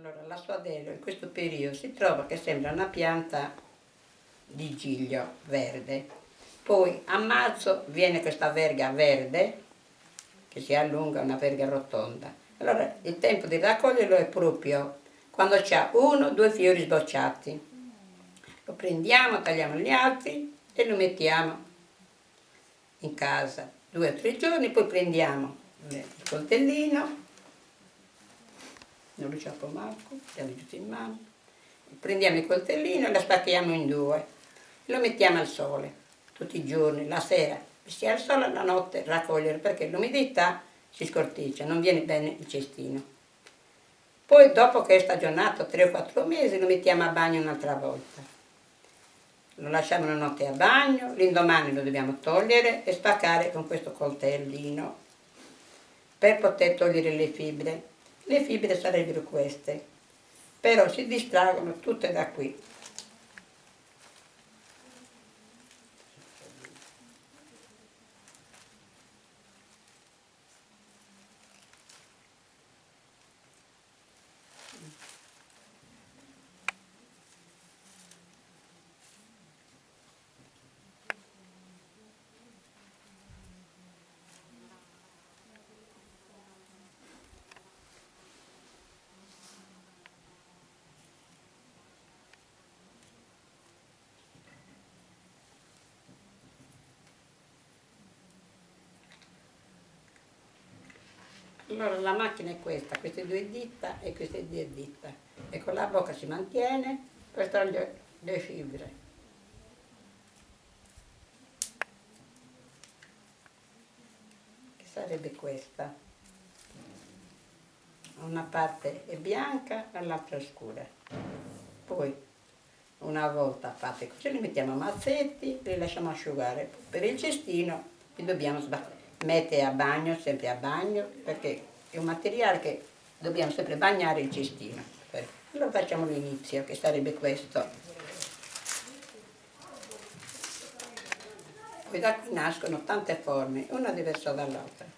Allora, la spadella in questo periodo si trova che sembra una pianta di giglio verde. Poi a marzo viene questa verga verde che si allunga, una verga rotonda. Allora il tempo di raccoglierlo è proprio quando c'ha uno o due fiori sbocciati. Lo prendiamo, tagliamo gli altri e lo mettiamo in casa 2 o 3 giorni, poi prendiamo il coltellino. Non lo ciappo Marco, abbiamo tutto in mano. Prendiamo il coltellino e lo spacchiamo in due. Lo mettiamo al sole tutti i giorni, la sera, sia al sole, la notte raccogliere perché l'umidità si scorticcia, non viene bene il cestino. Poi dopo che è stagionato 3 o 4 mesi lo mettiamo a bagno un'altra volta. Lo lasciamo una notte a bagno, l'indomani lo dobbiamo togliere e spaccare con questo coltellino per poter togliere le fibre. Le fibre sarebbero queste, però si distraggono tutte da qui. Allora la macchina è questa, queste 2 dita e queste 2 dita. E con la bocca si mantiene per togliere le fibre. Che sarebbe questa. Una parte è bianca e l'altra è scura. Poi una volta fatte così li mettiamo a mazzetti, li lasciamo asciugare. Per il cestino li dobbiamo mettere a bagno, sempre a bagno, perché è un materiale che dobbiamo sempre bagnare il cestino. Allora facciamo l'inizio, che sarebbe questo. Poi da qui nascono tante forme, una diversa dall'altra.